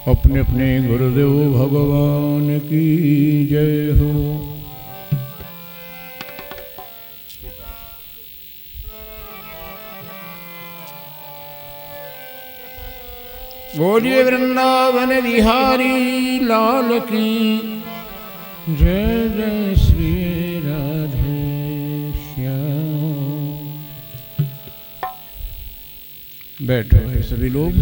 अपने अपने गुरुदेव भगवान की जय हो। बोलिए वृंदावन बिहारी लाल की जय जय श्री राधे श्याम। बैठो है सभी लोग।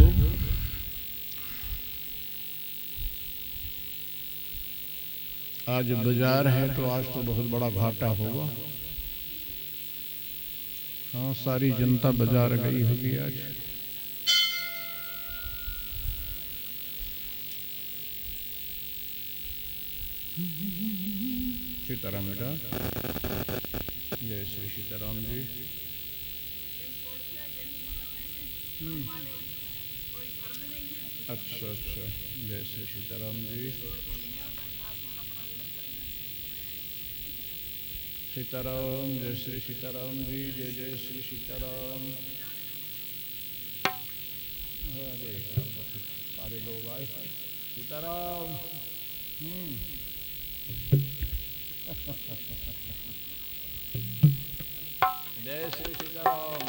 आज बाजार है तो आज तो बहुत बड़ा घाटा होगा। हाँ, सारी जनता बाजार गई होगी आज। सीताराम बेटा, जय श्री सीताराम जी। अच्छा अच्छा, जय श्री सीताराम जी। सीताराम, जय श्री सीताराम जी। जय जय श्री सीताराम। अरे सारे लोग आए। सीताराम। जय श्री सीताराम।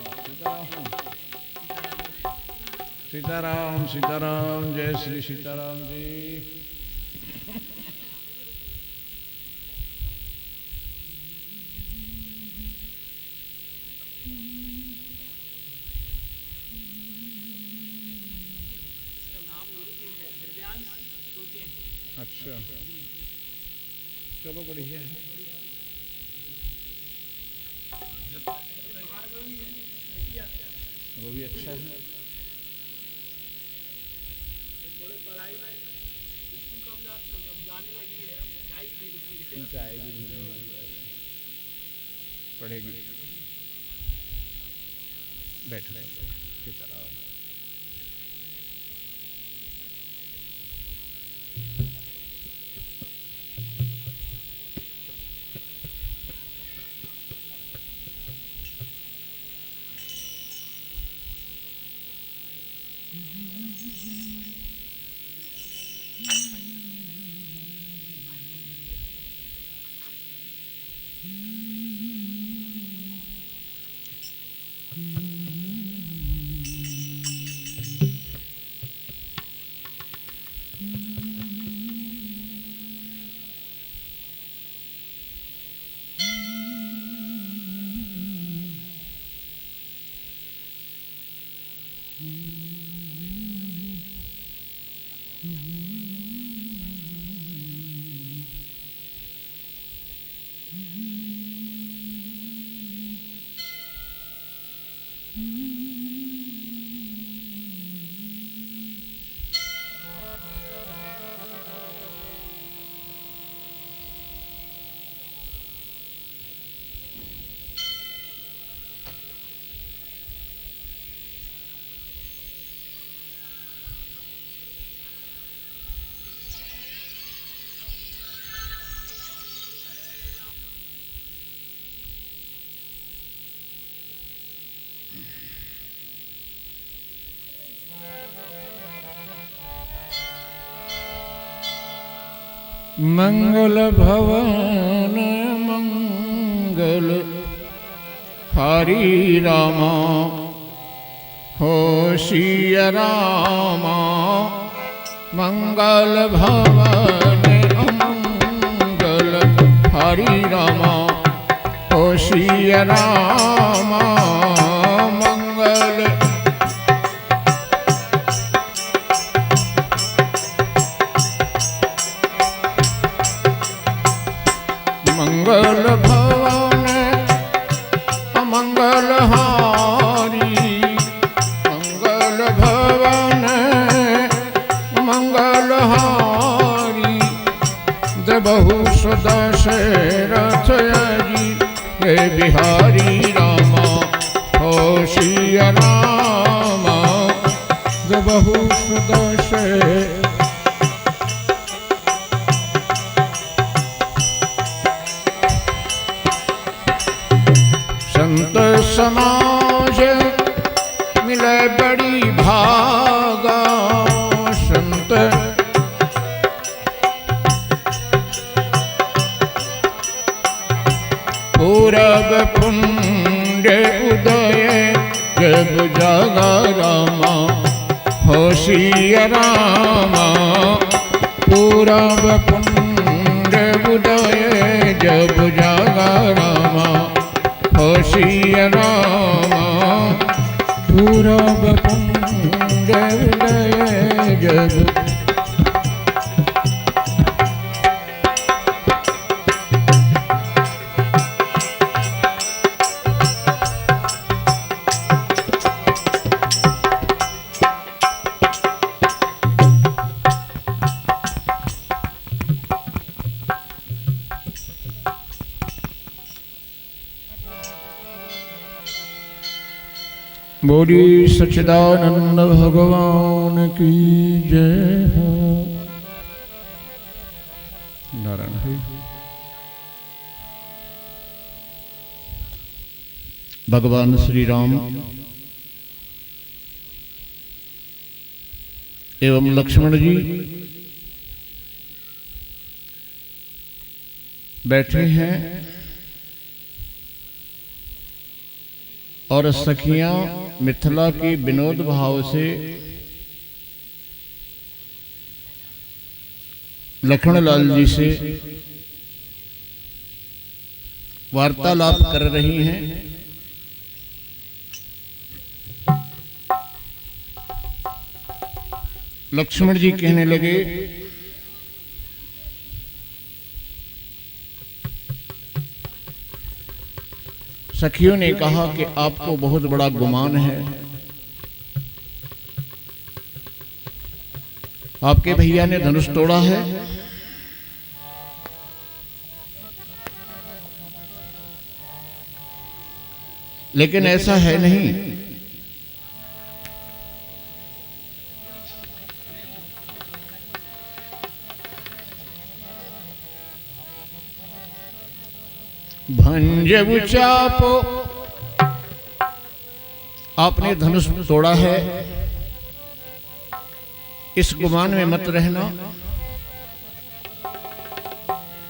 सीताराम सीताराम सीताराम। जय श्री सीताराम जी। अच्छा, चलो बढ़िया है। वो भी अच्छा है। पढ़ेगी। बैठो सीताराम। मंगल भवन मंगल हरि रामा हो सिया रामा। मंगल भवन मंगल हरि रामा हो सिया रामा। मंगल भवन अमंगल हारी। मंगल भवन मंगल हारी। देबहु दशरथ जी हे बिहारी रामा हो सिया रामा। देबहु दशरथ संत समाज मिले बड़ी भागा। संत जब जागा रामा होशिया रामा पूरब पुण्य उदय जब जागा रामा होशिया रामा पूरब पुण्य उदय जब। बोली सच्चिदानंद भगवान की जय हो। नारायण है। भगवान श्री राम एवं लक्ष्मण जी बैठे हैं और सखियां मिथिला की विनोद भाव से लखनलाल जी से वार्तालाप कर रही हैं। लक्ष्मण जी कहने लगे, सखियों ने कहा कि आपको बहुत बड़ा गुमान है, आपके भैया ने धनुष तोड़ा है। लेकिन ऐसा है नहीं। भंज चापो, आपने धनुष तोड़ा है, इस गुमान में मत रहना।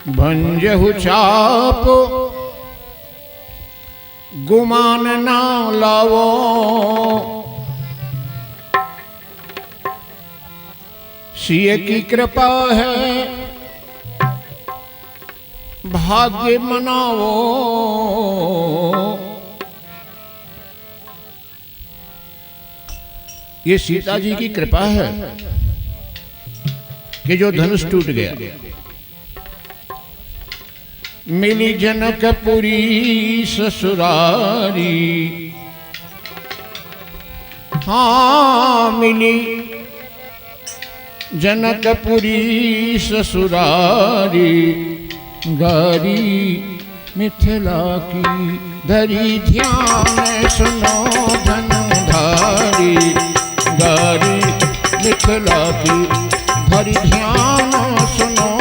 भंजहु चाप गुमान ना लावो, सिय की कृपा है भाग्य मनाओ। ये सीता जी की कृपा है कि जो धनुष टूट गया। मिली जनकपुरी ससुरारी, हाँ मिली जनकपुरी ससुरारी, गारी मिथिला की धरी ध्यान सुनो धनुधारी। गारी मिथिला की धरी ध्यान सुनो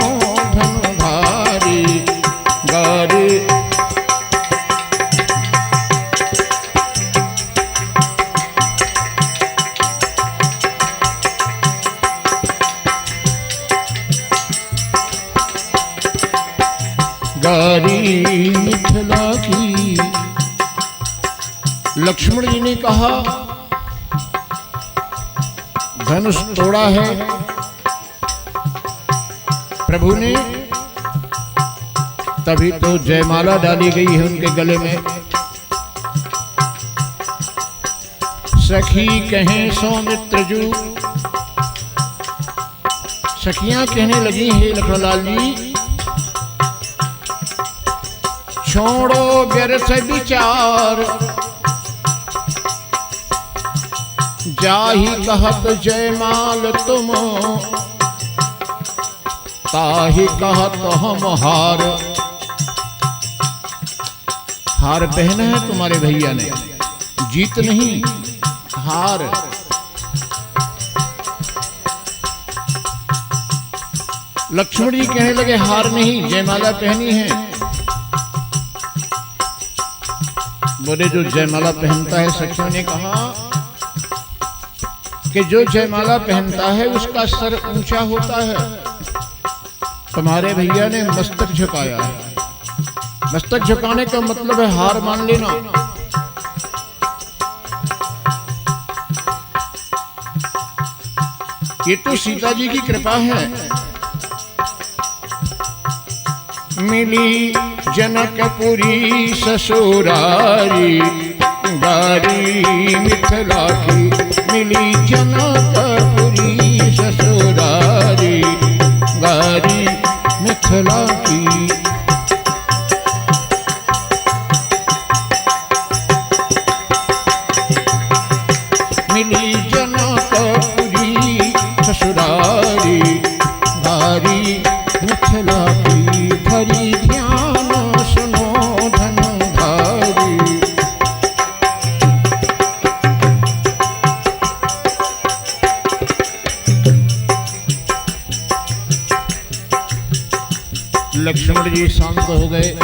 धनुधारी। गारी गारी मिथिला की। लक्ष्मण जी ने कहा, धनुष तोड़ा है प्रभु ने, तभी तो जयमाला डाली गई है उनके गले में। सखी कहें सौमित्र जू, सखियां कहने लगी, हे लखनलाल जी छोड़ो व्यर्थ विचार, जाहि कहत जयमाल तुम, ताहि कहत हम हार। हार पहना है तुम्हारे भैया ने, जीत नहीं हार। लक्ष्मण जी कहने लगे, हार नहीं जयमाला पहनी है। बोले जो जयमाला पहनता है, सखियों ने कहा कि जो जयमाला पहनता है उसका सर ऊंचा होता है। तुम्हारे भैया ने मस्तक झुकाया है, मस्तक झुकाने का मतलब है हार मान लेना। ये तो सीता जी की कृपा है। मिली जनकपुरी ससुरारी, गारी मिथिला की। मिली जनकपुरी ससुरारी, गारी मिथिला की। मिली जनकपुरी ससुरारी, गारी मिथिला की। धरी ध्यान सुनो धनुधारी। लक्ष्मण जी शांत हो गए।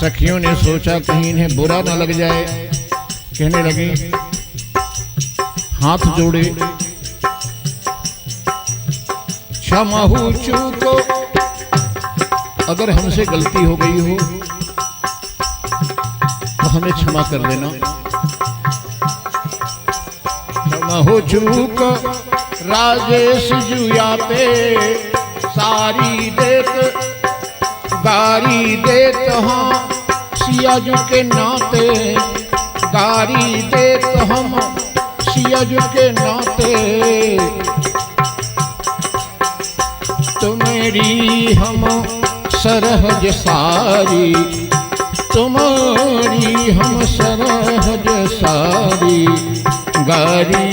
सखियों ने सोचा कहीं इन्हें बुरा न लग जाए, कहने लगे, हाथ जोड़े, क्षमाहु चूको, अगर हमसे गलती हो गई हो तो हमें क्षमा कर देना। क्षमाहु चूक राजेश जुयाते, सारी देत गारी देत हाँ सिया जू के नाते। गारी देत हम सिया जू के नाते। तुम्हारी हम सरहज सारी, तुम्हारी हम सरहज सारी। गारी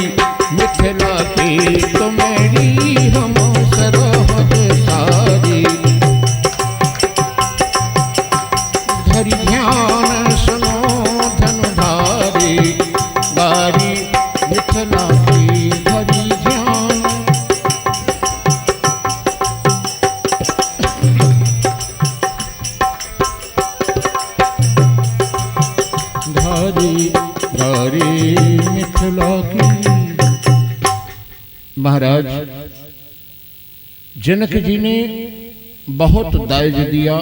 मिथिला की, तुम्हारी हम सरहज सारी। धरि ध्यान सुनो धनुधारी, गारी मिथिला की। धरि ध्यान धारी, गारी मिथिला की। महाराज जनक जी ने बहुत दायज दिया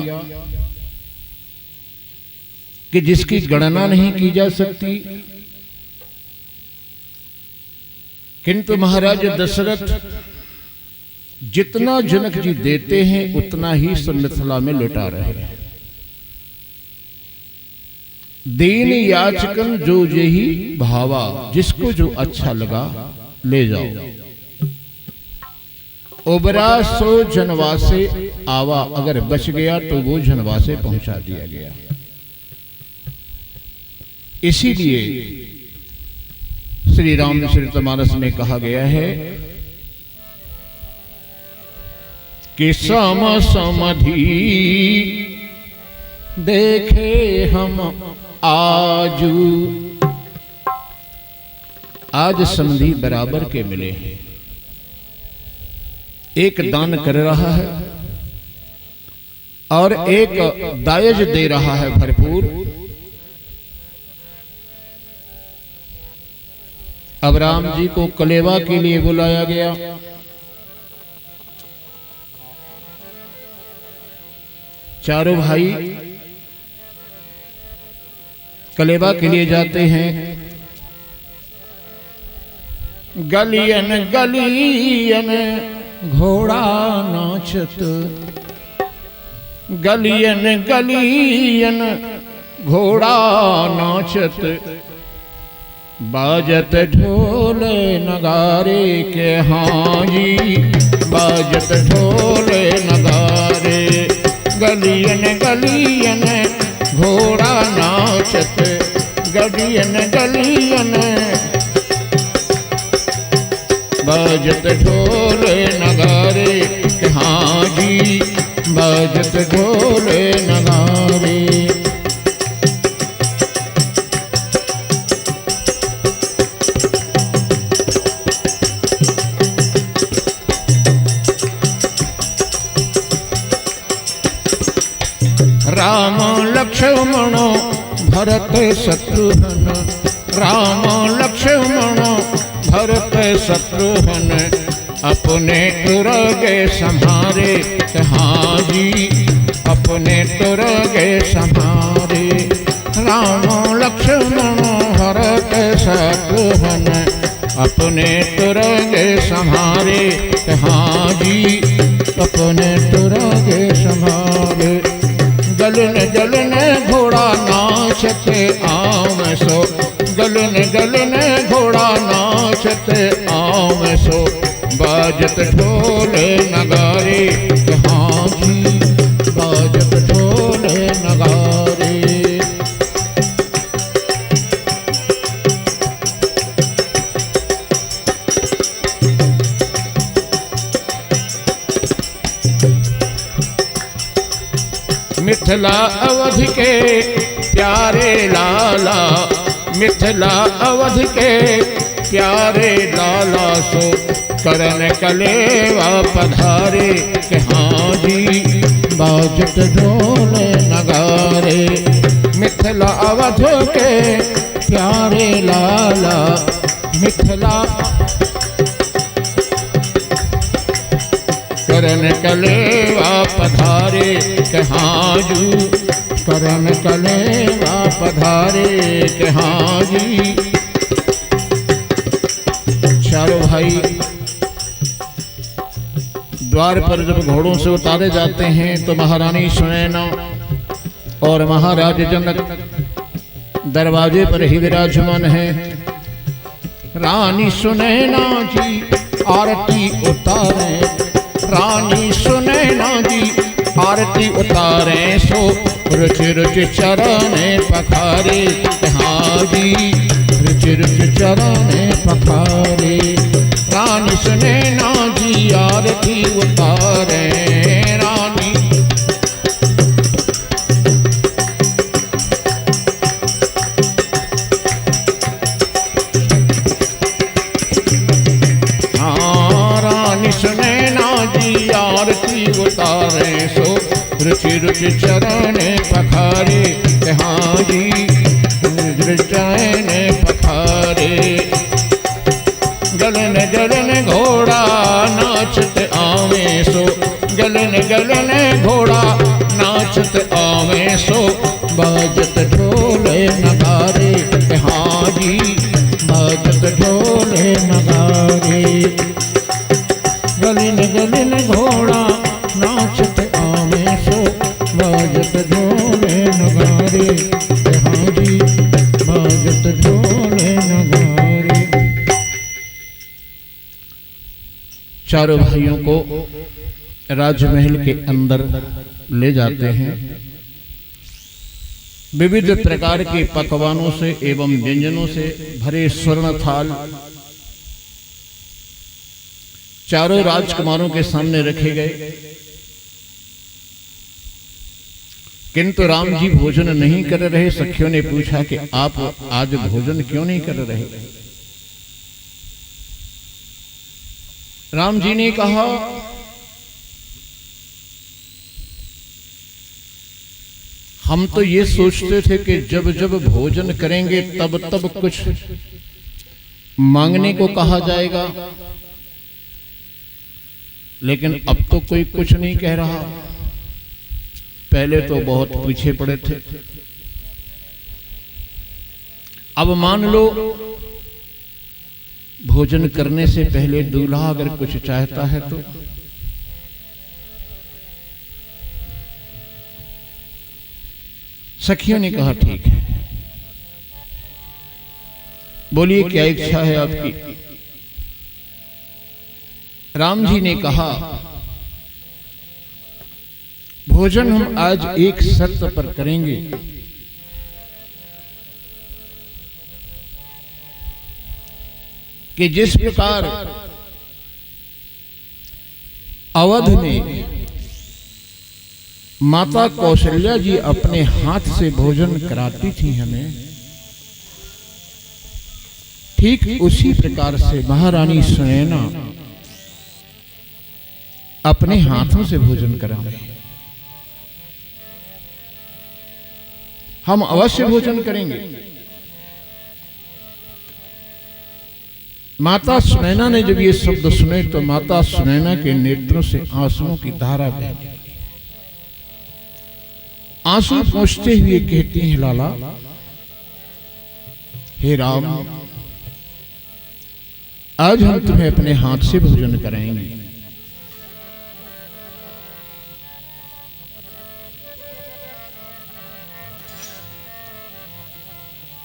कि जिसकी गणना नहीं की जा सकती, किंतु महाराज दशरथ जितना जनक जी देते हैं उतना ही मिथिला में लौटा रहे हैं। दीन याचकन जो यही भावा, जिसको जो अच्छा लगा ले जाओ। ओबरा सो जनवासे आवा, अगर बच गया तो वो जनवासे पहुंचा दिया गया। इसीलिए श्री रामचरितमानस में कहा गया है कि सम समधि देखे हम आजू। आज समधि बराबर के मिले हैं। एक दान कर रहा है और एक दायज दे रहा है भरपूर। अब राम जी को कलेवा के लिए बुलाया गया। चारों भाई कलेवा के लिए जाते हैं। गलियन गलियन घोड़ा नाचत, गलियन गलियन घोड़ा नाचत। बाजत ढोल नगारे के हाँ जी, बाजत ढोल नगारे। गलियन गलियन घोड़ा नाचत, गलियन गलियन बाजत ढोल नगारे। हाँ जी, बाजत ढोल नगारे। राम लक्ष्मण भरत शत्रुघ्न, राम लक्ष्मण भरत शत्रुघ्न। अपने तुरगे संहारे हाँ जी, अपने तुरगे संहारे। राम लक्ष्मण भरत शत्रुघ्न अपने तुरगे गलन गलन घोड़ा नाचत आम सो बाजत ढोल नगारे। हाँ जी बाजत ढोल नगारे। मिथिला अवध के प्यारे लाला, मिथिला अवध के प्यारे लाला सो करन कलेवा पधारे। के हाँ जी बाजत ढोल नगारे। मिथिला अवध के प्यारे लाला, मिथिला करन कलेवा पधारे। के हाँ जी करन कलेवा पधारे। के हाँ जी। चारों भाई द्वार पर जब घोड़ों से उतारे जाते हैं तो महारानी सुनैना और महाराज जनक दरवाजे पर ही विराजमान है। रानी सुनैना जी आरती उतारे, रानी सुनैना जी आरती उतारे सो रुचि रुचि चरण पखारे। हाँ जी रुचि रुचि चरण पखारे। रानी सुनैना जी आरती उतारे। रानी हाँ रानी सुनैना जी आरती उतारे सो रुचि रुचि चरण पखारे। हाँ जी चरण पखारे। गलन गलन घोड़ा नाचत आवे सो, गलन गलन घोड़ा नाचत आवे सो बाजत ढोल नगारे। हाँ जी बाजत ढोल नगारे। गलन गलन घोड़ा नाचत आवे सो बाजत ढोल नगारे। हाँ जी बाजत ढोल नगारे। चारों भाइयों को राजमहल के अंदर ले जाते हैं। विविध प्रकार के पकवानों से एवं व्यंजनों से भरे स्वर्ण थाल चारों राजकुमारों के सामने रखे गए, किंतु राम जी भोजन नहीं कर रहे। सखियों ने पूछा कि आप आज भोजन क्यों नहीं कर रहे? राम जी ने कहा हम तो ये सोचते थे कि जब जब भोजन करेंगे तब तब कुछ मांगने को कहा जाएगा, लेकिन अब तो कोई कुछ नहीं कह रहा। पहले तो बहुत पीछे पड़े थे, अब मान लो भोजन करने से पहले दूल्हा अगर कुछ चाहता है तो सखियों ने कहा ठीक है, बोलिए क्या इच्छा है आपकी? राम जी ने कहा भोजन हम आज एक शर्त पर करेंगे, कि जिस प्रकार अवध में माता कौशल्या जी अपने हाथ से भोजन कराती थी हमें, ठीक उसी प्रकार से महारानी सुनैना अपने हाथों से भोजन कराएं। हम अवश्य भोजन करेंगे। माता सुनैना ने जब ये शब्द सुने तो माता सुनैना के नेत्रों से आंसुओं की धारा बहती, आंसू पोंछते हुए कहती हैं लाला, हे राम, आज हम तुम्हें अपने हाथ से भोजन कराएंगे।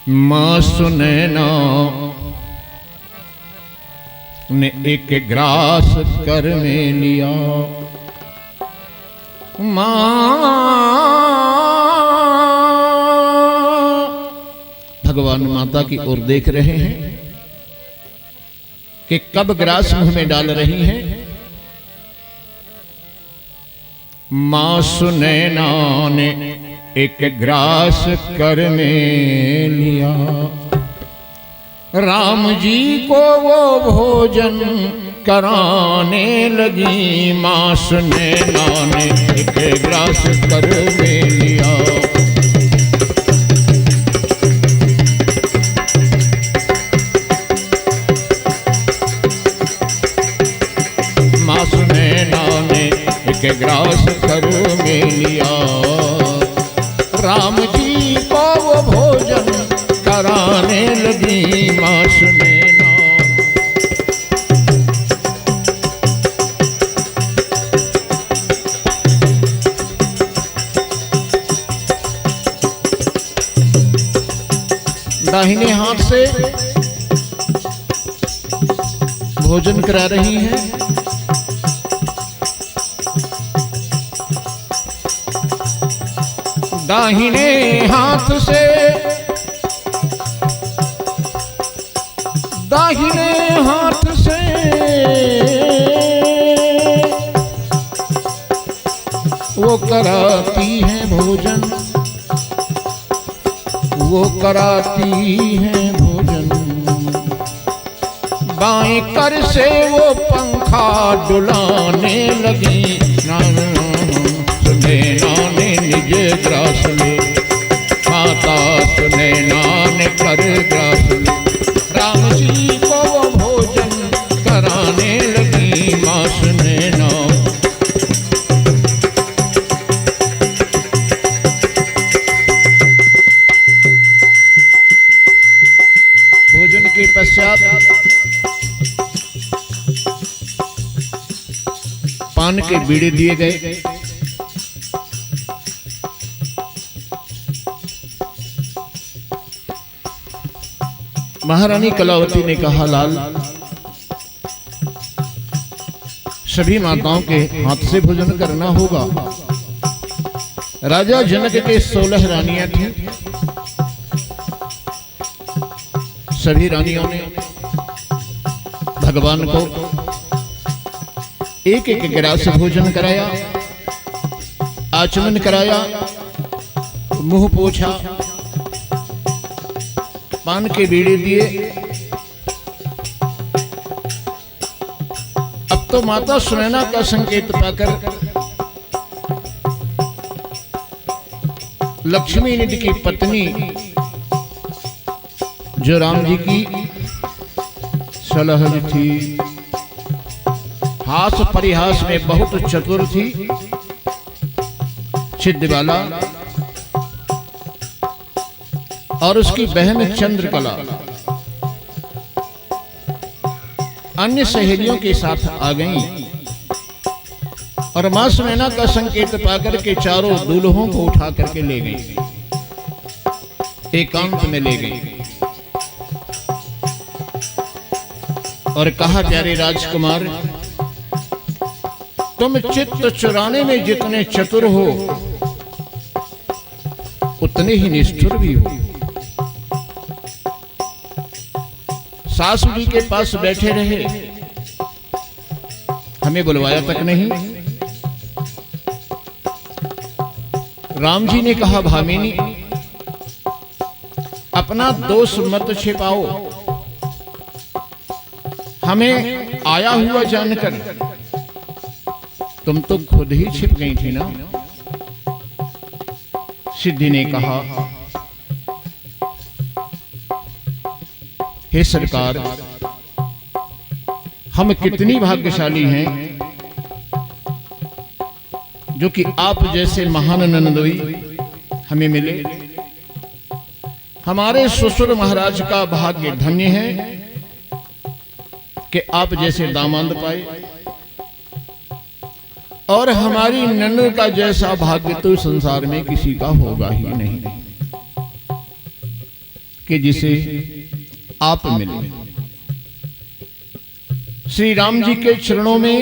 मां सुनैना ने एक ग्रास कर में लिया। मां भगवान माता की ओर देख रहे हैं कि कब ग्रास मुंह में डाल रही हैं। मां सुनैना ने एक ग्रास कर में लिया। राम जी को वो भोजन कराने लगी। मां सुनैना ने एक ग्रास कर में लिया। मां सुनैना ने एक ग्रास कर में लिया। राम जी को वो भोजन कराने लगी। मां सुनैना दाहिने हाथ से भोजन करा रही हैं। दाहिने हाथ से वो कराती है भोजन। वो कराती है भोजन। बाएं कर से वो पंखा डुलाने लगी। सुनैना ने निज ग्रास ले। माता सुनैना ने कर ग्रास ले। राम जी को वो भोजन कराने लगी। मां सुनैना भोजन के पश्चात पान के बीड़े दिए गए। महारानी कलावती ने कहा, लाल सभी माताओं के हाथ से भोजन करना होगा। राजा जनक के 16 रानियां थीं। सभी रानियों ने भगवान को एक एक गिलास भोजन कराया, आचमन कराया, मुंह पोंछा, पान के बीड़े दिए। अब तो माता सुनैना का संकेत पाकर लक्ष्मी निधि की पत्नी जो राम जी की सलहन थी, हास परिहास में बहुत चतुर थी, छिद्रबाला और उसकी बहन चंद्रकला अन्य सहेलियों के साथ आ गईं और मां सुनैना का संकेत पाकर के चारों दूल्हों को उठा करके ले गईं, एकांत में ले गईं और कहा, प्यारे राजकुमार, तुम चित्त चुराने में जितने चतुर हो उतने ही निष्ठुर भी हो। सासू जी के पास बैठे रहे, हमें बुलवाया तक नहीं। राम जी ने कहा, भामिनी अपना दोष मत छिपाओ, हमें आया हुआ जानकर तुम तो खुद ही छिप गई थी ना। सिद्धि ने कहा, हे सरकार, हम कितनी भाग्यशाली हैं जो कि आप जैसे महान नंदोई हमें मिले। हमारे ससुर महाराज का भाग्य धन्य है कि आप जैसे दामाद पाए, और हमारी नन्द का जैसा भाग्य तो संसार में किसी का होगा ही नहीं, कि जिसे आप मिले। श्री राम जी के चरणों में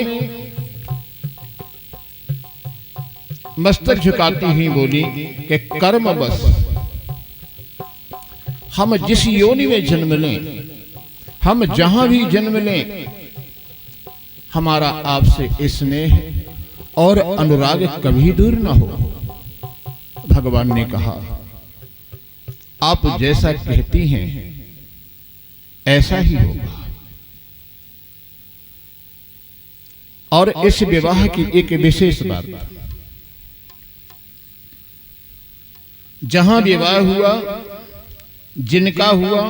मस्तक झुकाती हुई बोली कि कर्म बस हम जिस योनि में जन्म लें, हम जहां भी जन्म लें, हमारा आपसे स्नेह और अनुराग कभी दूर ना हो। भगवान ने कहा आप जैसा कहती हैं ऐसा ही होगा। और इस विवाह की एक विशेष बात, जहां विवाह हुआ, जिनका हुआ,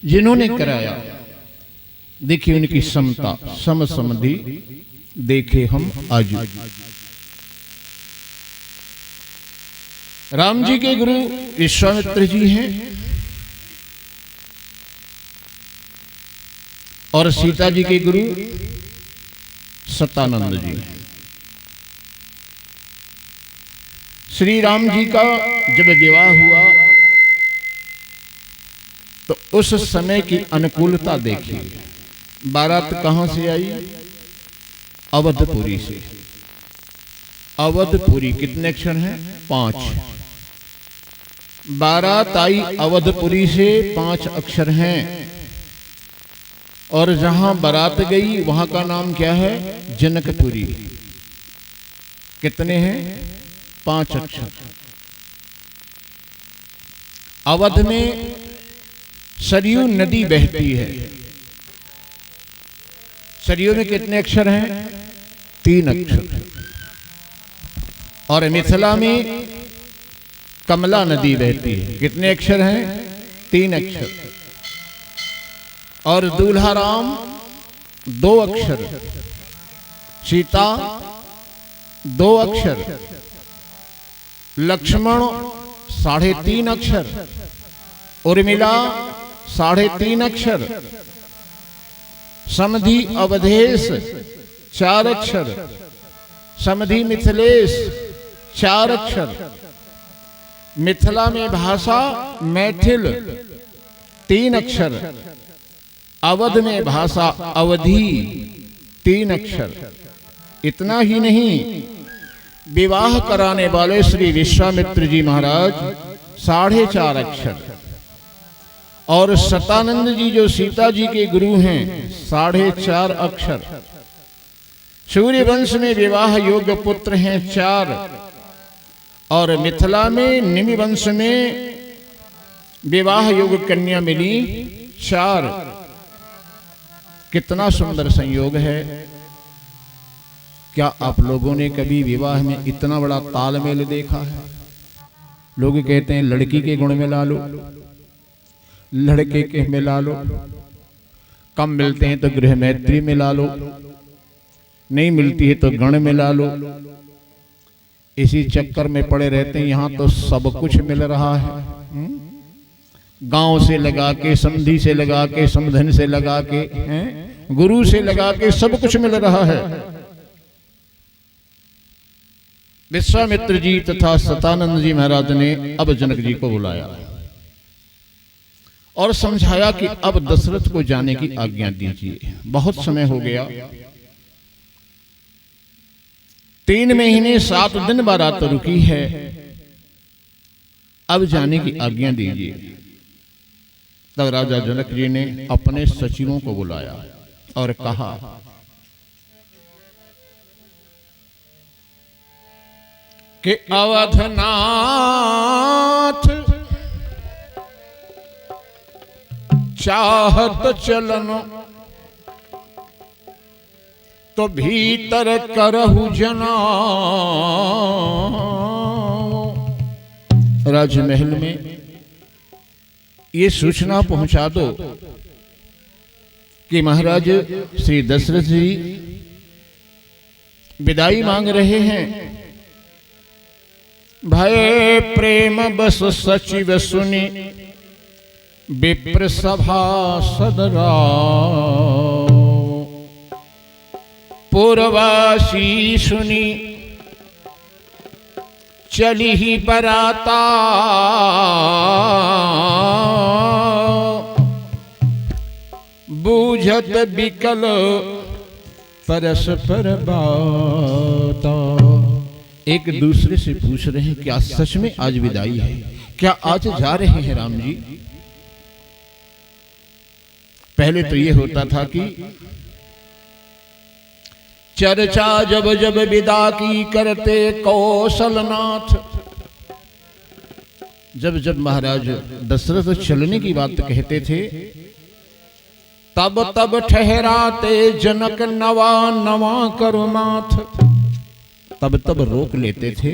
जिन्होंने कराया, देखिए उनकी समता सम समधि देखे हम आज। राम जी के गुरु विश्वामित्र जी हैं और सीता जी के गुरु सतानंद जी। श्री राम जी का जब विवाह हुआ तो उस समय की अनुकूलता देखिए। बारात कहां से आई? अवधपुरी से। अवधपुरी कितने अक्षर हैं? 5। बारात आई अवधपुरी से, 5 अक्षर हैं। और जहां बारात गई वहां का नाम क्या है? जनकपुरी। कितने हैं? 5 अक्षर। अवध में सरयू नदी बहती है। सरयू में कितने अक्षर हैं? 3 अक्षर। और मिथिला में कमला नदी बहती है। कितने अक्षर हैं? 3 अक्षर। और दूल्हा राम 2 अक्षर, सीता 2 अक्षर, लक्ष्मण 3.5 अक्षर, उर्मिला 3.5 अक्षर, समधि अवधेश 4 अक्षर, समधि मिथिलेश 4 अक्षर। मिथिला में भाषा मैथिल 3 अक्षर, अवध में भाषा अवधि 3 अक्षर। इतना ही नहीं, विवाह कराने वाले श्री विश्वामित्र जी महाराज 4.5 अक्षर, और सतानंद जी जो सीता जी के गुरु हैं 4.5 अक्षर। सूर्य वंश में विवाह योग्य पुत्र हैं 4, और मिथिला में निमि वंश में विवाह योग्य कन्या मिली 4। कितना सुंदर संयोग है। क्या आप लोगों ने कभी विवाह में इतना बड़ा तालमेल देखा है? लोग कहते हैं लड़की के गुण मिला लो, लड़के के मिला लो, कम मिलते हैं तो गृह मैत्री मिला लो, नहीं मिलती है तो गण मिला लो। इसी चक्कर में पड़े रहते हैं। यहां तो सब कुछ मिल रहा है। गांव से लगा के, समधि से लगा के, समधन से लगा के, गुरु से लगा के, सब कुछ मिल रहा है। विश्वामित्र जी तथा सतानंद जी महाराज ने अब जनक जी को बुलाया और समझाया कि अब दशरथ को जाने की आज्ञा दीजिए। बहुत समय हो गया, 3 महीने 7 दिन बारात रुकी है, अब जाने की आज्ञा दीजिए। तब राजा जनक जी ने अपने सचिवों को बुलाया और कहा कि अवधनाथ चाहत चलन तो भीतर करहु जना। राजमहल में ये सूचना पहुंचा दो कि महाराज श्री दशरथ जी विदाई मांग रहे हैं। भय प्रेम बस सचिव सुनी विप्र सभा सदरा। पूर्वासी सुनी चली ही बराता बूझत बिकल परस्पर बाता। एक दूसरे से पूछ रहे हैं क्या सच में आज विदाई है, क्या आज जा रहे हैं राम जी। पहले तो ये होता था कि चर्चा जब जब विदा की करते कौशलनाथ, जब जब महाराज दशरथ चलने की बात कहते थे तब तब ठहराते जनक नवा नवा करुनाथ, तब तब रोक लेते थे।